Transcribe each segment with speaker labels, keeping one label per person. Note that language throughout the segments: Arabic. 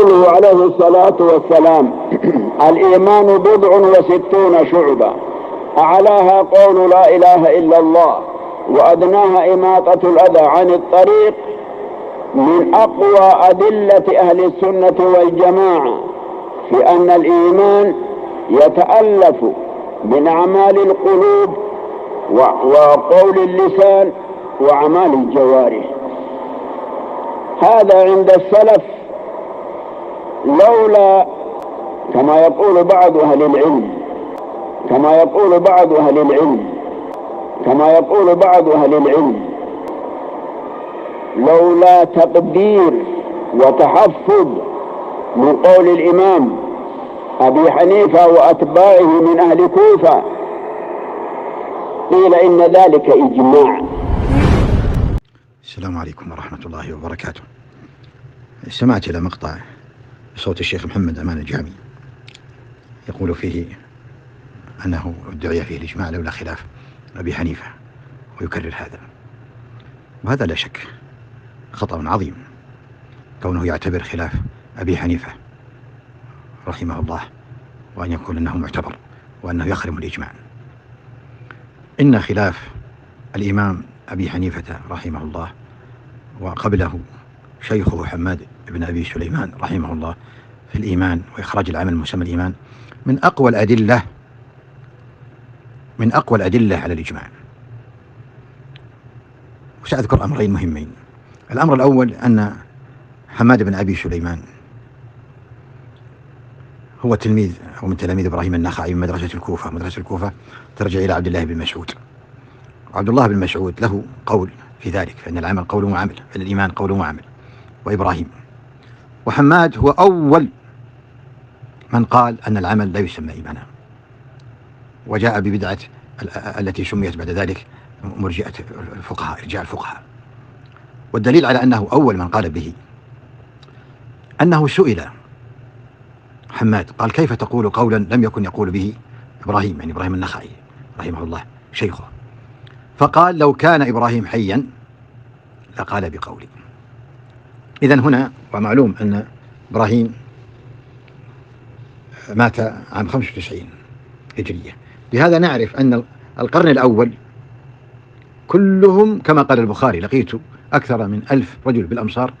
Speaker 1: قوله عليه الصلاة والسلام: الإيمان 60 شعبة، أعلاها قول لا إله إلا الله، وأدناها إماطة الأذى عن الطريق، من أقوى أدلة أهل السنة والجماعة في أن الإيمان يتألف من أعمال القلوب وقول اللسان وأعمال الجوارح. هذا عند السلف، لولا كما يقول بعض أهل العلم لولا تقدير وتحفظ من قول الإمام أبي حنيفة وأتباعه من أهل كوفة، قيل إن ذلك إجماع.
Speaker 2: السلام عليكم ورحمة الله وبركاته. استمعت إلى مقطع صوت الشيخ محمد أمان الجامي يقول فيه أنه ادعي فيه الإجماع لولا خلاف أبي حنيفة، ويكرر هذا، وهذا لا شك خطأ عظيم، كونه يعتبر خلاف أبي حنيفة رحمه الله وأن يقول أنه معتبر وأنه يخرم الإجماع. إن خلاف الإمام أبي حنيفة رحمه الله وقبله شيخه حماد بن أبي سليمان رحمه الله في الإيمان وإخراج العمل المسمى الإيمان من أقوى الأدلة على الإجماع. وسأذكر أمرين مهمين. الأمر الأول أن حماد بن أبي سليمان هو تلميذ أو من تلاميذ إبراهيم النخعي من مدرسة الكوفة. مدرسة الكوفة ترجع إلى عبد الله بن مسعود. عبد الله بن مسعود له قول في ذلك، فإن العمل قول وعمل، فإن الإيمان قول وعمل، وإبراهيم. وحماد هو أول من قال أن العمل لا يسمى إيمانا، وجاء ببدعة التي سميت بعد ذلك مرجئة الفقهاء، إرجاء الفقهاء. والدليل على أنه أول من قال به أنه سئل حماد قال: كيف تقول قولا لم يكن يقول به إبراهيم، يعني إبراهيم النخعي رحمه الله شيخه؟ فقال: لو كان إبراهيم حيا لقال بقولي. إذن هنا ومعلوم أن إبراهيم مات عام 95 هجرية، لهذا نعرف أن القرن الأول كلهم كما قال البخاري: لقيت أكثر من 1000 رجل بالأمصار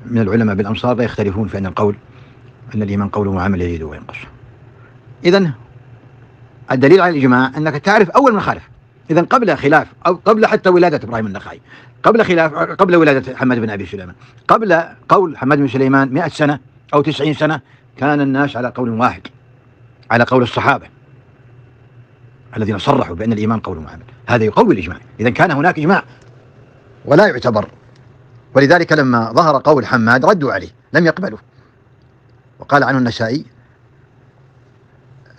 Speaker 2: من العلماء بالأمصار لا يختلفون في أن القول أن الإيمان قول وعمل يزيد وينقص. إذن الدليل على الإجماع أنك تعرف أول من خالف. إذن قبل خلاف أو قبل حتى ولادة إبراهيم النخعي، قبل ولادة حماد بن أبي سليمان، قبل قول حماد بن سليمان 100 سنة أو 90 سنة، كان الناس على قول واحد، على قول الصحابة الذين صرحوا بأن الإيمان قول وعمل. هذا يقوي الإجماع. إذن كان هناك إجماع ولا يعتبر. ولذلك لما ظهر قول حماد ردوا عليه، لم يقبلوا، وقال عنه النسائي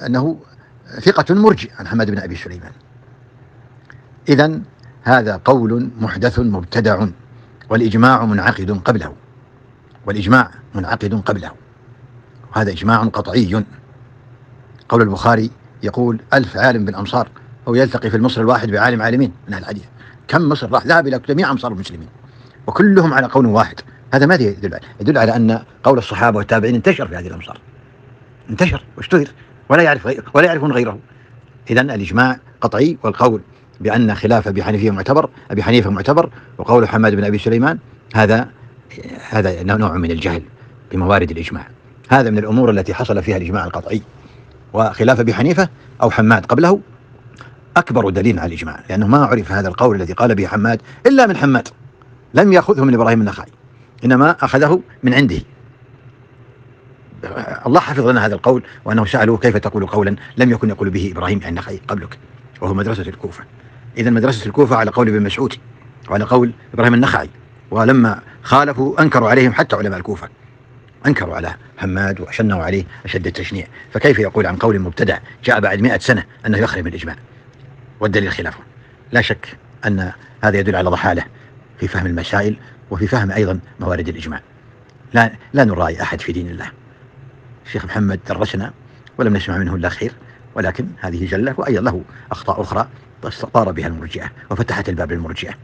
Speaker 2: أنه ثقة مرجئ عن حماد بن أبي سليمان. إذن هذا قول محدث مبتدع، والإجماع منعقد قبله، وهذا إجماع قطعي. قول البخاري يقول: 1000 عالم بالأمصار أو يلتقي في المصر الواحد بعالم عالمين من أهل الحديث. كم مصر راح ذهب إلى جميع أمصار المسلمين وكلهم على قول واحد. هذا ماذا يدل؟ يدل على أن قول الصحابة والتابعين انتشر في هذه الأمصار، انتشر واشتهر ولا يعرفون غيره. إذن الإجماع قطعي، والقول بأن خلاف أبي حنيفة معتبر، وقول حماد بن أبي سليمان هذا نوع من الجهل بموارد الإجماع. هذا من الأمور التي حصل فيها الإجماع القطعي. وخلاف أبي حنيفة أو حماد قبله أكبر دليل على الإجماع، لأنه ما عرف هذا القول الذي قال به حماد إلا من حماد، لم يأخذه من إبراهيم النخعي، إنما أخذه من عنده. الله حفظ لنا هذا القول، وأنه سألوه: كيف تقول قولا لم يكن يقول به إبراهيم النخعي قبلك، وهو مدرسة الكوفة. إذن مدرسة الكوفة على قول ابن مسعود وعلى قول إبراهيم النخعي، ولما خالفوا أنكروا عليهم، حتى علماء الكوفة أنكروا على حماد وشنوا عليه أشد التشنيع. فكيف يقول عن قول مبتدع جاء بعد 100 سنة أنه يخرم الإجماع والدليل خلافه؟ لا شك أن هذا يدل على ضحالة في فهم المسائل وفي فهم أيضا موارد الإجماع. لا نراعي أحد في دين الله. الشيخ محمد درسنا ولم نسمع منه إلا خير، ولكن هذه جلة، وأيضا له أخطاء أخرى طار بها المرجئة وفتحت الباب للمرجئة.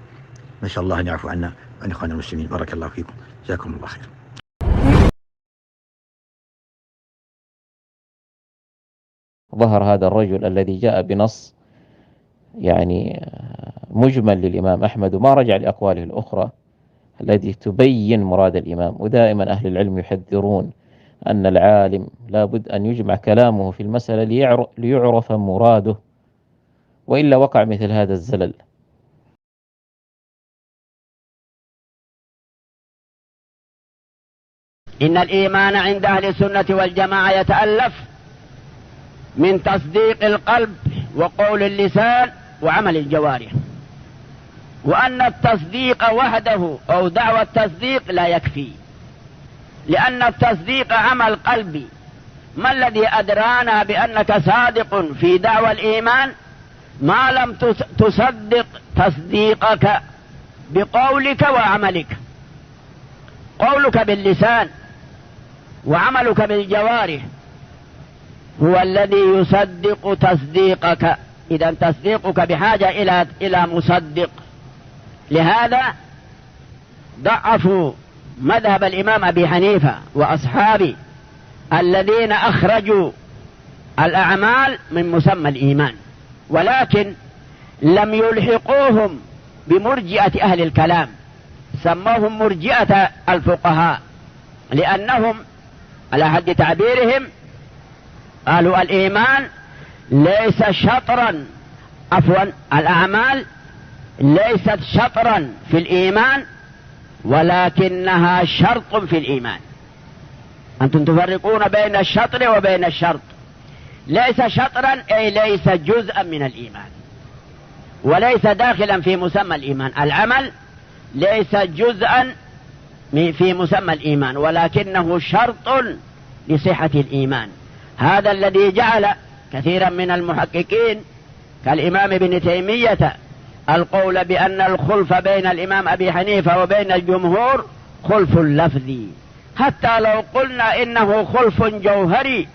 Speaker 2: نسأل الله أن يعفو عنا وعن إخواننا المسلمين. بارك الله فيكم، جزاكم الله خير.
Speaker 3: ظهر هذا الرجل الذي جاء بنص يعني مجمل للإمام أحمد وما رجع لأقواله الأخرى التي تبين مراد الإمام. ودائما أهل العلم يحذرون أن العالم لابد أن يجمع كلامه في المسألة ليعرف مراده، وإلا وقع مثل هذا الزلل.
Speaker 1: إن الإيمان عند أهل السنة والجماعة يتألف من تصديق القلب وقول اللسان وعمل الجوارح، وأن التصديق وحده أو دعوى التصديق لا يكفي، لأن التصديق عمل قلبي. ما الذي أدرانا بأنك صادق في دعوى الإيمان ما لم تصدق تصديقك بقولك وعملك؟ قولك باللسان وعملك بالجوارح هو الذي يصدق تصديقك. إذا تصديقك بحاجة إلى مصدق. لهذا ضعفوا مذهب الإمام أبي حنيفة وأصحابه الذين أخرجوا الأعمال من مسمى الإيمان، ولكن لم يلحقوهم بمرجئة أهل الكلام، سموهم مرجئة الفقهاء، لأنهم على حد تعبيرهم قالوا الإيمان ليس شطرا، الأعمال ليست شطرا في الإيمان ولكنها شرط في الإيمان. أنتم تفرقون بين الشطر وبين الشرط. ليس شطرا أي ليس جزءا من الإيمان وليس داخلا في مسمى الإيمان. العمل ليس جزءا في مسمى الإيمان ولكنه شرط لصحة الإيمان. هذا الذي جعل كثيرا من المحققين كالإمام ابن تيمية القول بأن الخلف بين الإمام أبي حنيفة وبين الجمهور خلف لفظي، حتى لو قلنا إنه خلف جوهري،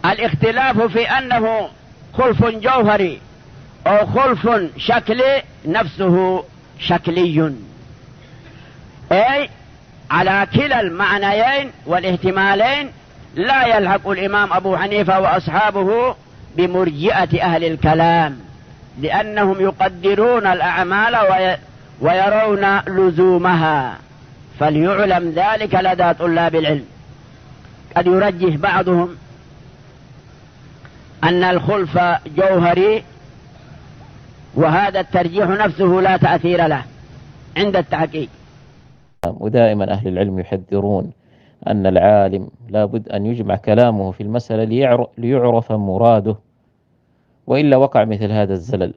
Speaker 1: الاختلاف في أنه خلف جوهري أو خلف شكلي نفسه شكلي، أي على كلا المعنيين والاحتمالين لا يلحق الإمام أبو حنيفة وأصحابه بمرجئة أهل الكلام، لأنهم يقدرون الأعمال ويرون لزومها. فليعلم ذلك لدى طلاب العلم. قد يرجح بعضهم أن الخلف جوهري، وهذا الترجيح نفسه لا تأثير له عند التحقيق.
Speaker 3: ودائما أهل العلم يحذرون أن العالم لابد أن يجمع كلامه في المسألة ليعرف مراده، وإلا وقع مثل هذا الزلل.